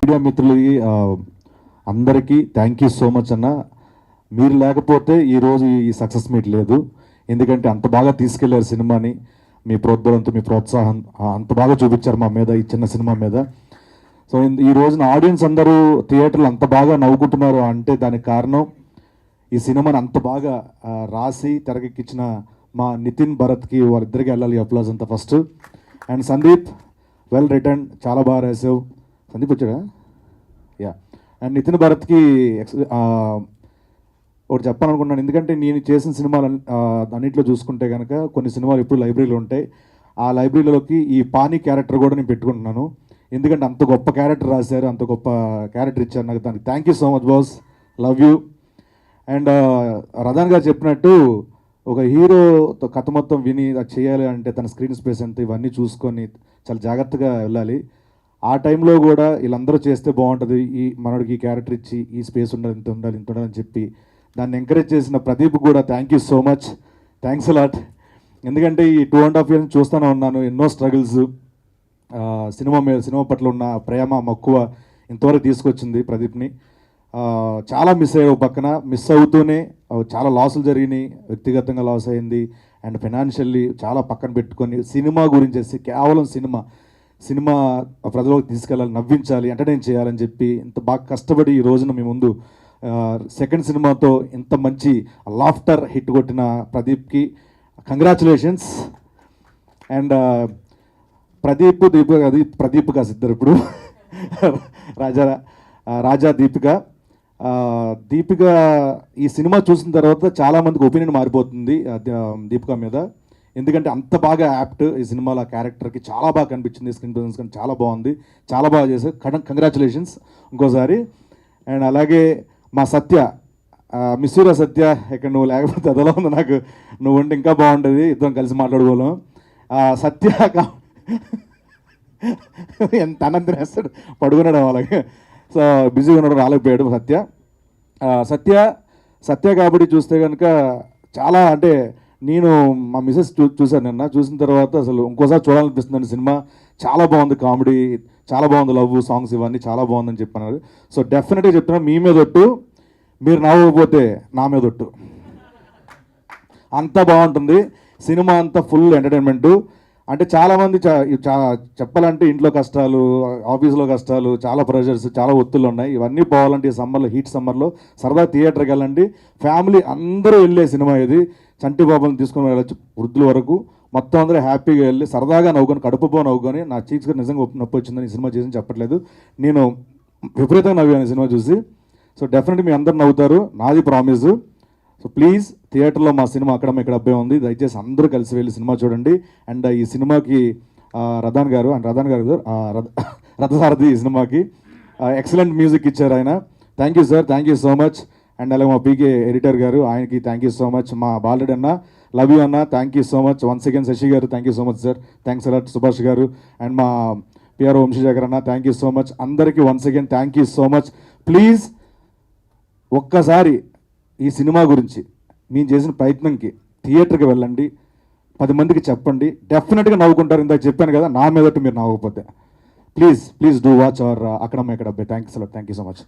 Media మిత్రులకి అందరికీ thank you so much అన్న. మీరు లేకపోతే ఈరోజు ఈ సక్సెస్ మీట్ లేదు. ఎందుకంటే అంత బాగా తీసుకెళ్లారు సినిమాని. మీ ప్రోద్బలంతో, మీ ప్రోత్సాహం అంత బాగా చూపించారు మా మీద, ఈ చిన్న సినిమా మీద. సో ఈ రోజున ఆడియన్స్ అందరూ థియేటర్లు అంత బాగా నవ్వుకుంటున్నారు అంటే దానికి కారణం ఈ సినిమాని అంత బాగా రాసి తెరకెక్కించిన మా నితిన్ భరత్కి, వాళ్ళిద్దరికి వెళ్ళాలి అప్లాజ్ అంతా first. And Sandeep, well return, చాలా బాగా రాసావు. సందీప్ వచ్చాడా? యా. అండ్ నితిన్ భరత్కి ఒకటి చెప్పాలనుకున్నాను. ఎందుకంటే నేను చేసిన సినిమాలు అన్నింటిలో చూసుకుంటే కనుక కొన్ని సినిమాలు ఇప్పుడు లైబ్రరీలో ఉంటాయి. ఆ లైబ్రరీలోకి ఈ పానీ క్యారెక్టర్ కూడా నేను పెట్టుకుంటున్నాను. ఎందుకంటే అంత గొప్ప క్యారెక్టర్ రాశారు, అంత గొప్ప క్యారెక్టర్ ఇచ్చారు నాకు. దానికి thank you so much boss, love you. And Radhan garu చెప్పినట్టు ఒక హీరో కథ మొత్తం విని అది చేయాలి అంటే తన స్క్రీన్ స్పేస్ ఎంత ఇవన్నీ చూసుకొని చాలా జాగ్రత్తగా వెళ్ళాలి. ఆ టైంలో కూడా వీళ్ళందరూ చేస్తే బాగుంటుంది, ఈ మనోడికి ఈ క్యారెక్టర్ ఇచ్చి ఈ స్పేస్ ఉండాలి, ఇంత ఉండాలి, ఇంత ఉండాలని చెప్పి దాన్ని ఎంకరేజ్ చేసిన ప్రదీప్ కూడా thank you so much, thanks a lot. ఎందుకంటే ఈ 2.5 years చూస్తూనే ఉన్నాను, ఎన్నో స్ట్రగుల్స్. సినిమా పట్ల ఉన్న ప్రేమ మక్కువ ఇంతవరకు తీసుకొచ్చింది ప్రదీప్ని. చాలా మిస్ అయ్యే పక్కన మిస్ అవుతూనే చాలా లాసులు జరిగినాయి, వ్యక్తిగతంగా లాస్ అయింది అండ్ ఫైనాన్షియల్లీ చాలా పక్కన పెట్టుకొని సినిమా గురించి కేవలం సినిమా ప్రజలకు తీసుకెళ్ళాలి, నవ్వించాలి, ఎంటర్టైన్ చేయాలని చెప్పి ఇంత బాగా కష్టపడి ఈ రోజున మీ ముందు సెకండ్ సినిమాతో ఇంత మంచి లాఫ్టర్ హిట్ కొట్టిన ప్రదీప్కి కంగ్రాచులేషన్స్. అండ్ ప్రదీప్ కాదు ఇద్దరు ఇప్పుడు రాజా దీపిక ఈ సినిమా చూసిన తర్వాత చాలామందికి ఒపీనియన్ మారిపోతుంది దీపిక మీద. ఎందుకంటే అంత బాగా యాప్ట్ ఈ సినిమాలో క్యారెక్టర్కి చాలా బాగా కనిపించింది. స్క్రీన్ ప్రెజెన్స్ కానీ చాలా బాగుంది, చాలా బాగా చేశారు. కంగ్రాచులేషన్స్ ఇంకోసారి. అండ్ అలాగే మా సత్య, మిస్సూరా సత్య, ఇక్కడ నువ్వు లేకపోతే అదలా ఉంది నాకు, నువ్వు ఉంటే ఇంకా బాగుంటుంది, ఇద్దరం కలిసి మాట్లాడుకోలేం. సత్య ఎంత అనంతరం వేస్తాడు, పడుకున్నాడు అలాగే. సో బిజీగా ఉన్నాడు, రాలేకపోయాడు సత్య కాబట్టి చూస్తే కనుక చాలా అంటే నేను మా మిసెస్ చూశాను నిన్న. చూసిన తర్వాత అసలు ఇంకోసారి చూడాలనిపిస్తుందండి సినిమా. చాలా బాగుంది, కామెడీ చాలా బాగుంది, లవ్ సాంగ్స్ ఇవన్నీ చాలా బాగుందని చెప్పన్నారు. సో డెఫినెట్గా చెప్తున్నా, మీ మీద ఒట్టు, మీరు నవ్వకపోతే నా మీద ఒట్టు. అంతా బాగుంటుంది సినిమా, అంతా ఫుల్ ఎంటర్టైన్మెంటు. అంటే చాలామంది చెప్పాలంటే ఇంట్లో కష్టాలు, ఆఫీస్లో కష్టాలు, చాలా ప్రెషర్స్, చాలా ఒత్తులు ఉన్నాయి. ఇవన్నీ పోవాలంటే ఈ సమ్మర్లో, హీట్ సమ్మర్లో సరదా థియేటర్కి వెళ్ళండి. ఫ్యామిలీ అందరూ వెళ్ళే సినిమా ఇది. చంటి బాబుని తీసుకొని వెళ్ళచ్చు, వృద్ధుల వరకు మొత్తం అందరూ హ్యాపీగా వెళ్ళి సరదాగా నవ్వుకొని, కడుపుపో నవ్వుకొని. నా చీక్స్ గారు నిజంగా నొప్పి వచ్చిందని ఈ సినిమా చేసి చెప్పట్లేదు, నేను విపరీతంగా నవ్వాను ఈ సినిమా చూసి. సో డెఫినెట్లీ మీ అందరు నవ్వుతారు, నాది ప్రామిస్. సో ప్లీజ్ థియేటర్లో మా సినిమా అక్కడ ఇక్కడ అబ్బాయి ఉంది, దయచేసి అందరూ కలిసి వెళ్ళి సినిమా చూడండి. అండ్ ఈ సినిమాకి రదాన్ గారు రథసారథి ఈ సినిమాకి ఎక్సలెంట్ మ్యూజిక్ ఇచ్చారు ఆయన. Thank you sir, thank you so much. And అలాగే మా పీకే ఎడిటర్ గారు, ఆయనకి థ్యాంక్ యూ సో మచ్. మా బాలరెడ్డి అన్న, లవ్ యూ అన్న, thank you so much. Once again Sasi garu, thank you so much sir, thanks a lot. Subhash garu and మా పిఆర్ వంశీశేఖర్ అన్న, థ్యాంక్ యూ సో మచ్. అందరికీ once again thank you so much. Please ఒక్కసారి ఈ cinema గురించి మేము చేసిన ప్రయత్నంకి థియేటర్కి వెళ్ళండి, 10 మందికి చెప్పండి, డెఫినెట్గా నవ్వుకుంటారు. ఇందాక చెప్పాను కదా, నా మీదట్టు మీరు నవ్వకపోతే. ప్లీజ్ డూ వాచ్ అవర్ అక్కడ thanks a lot, thank you so much.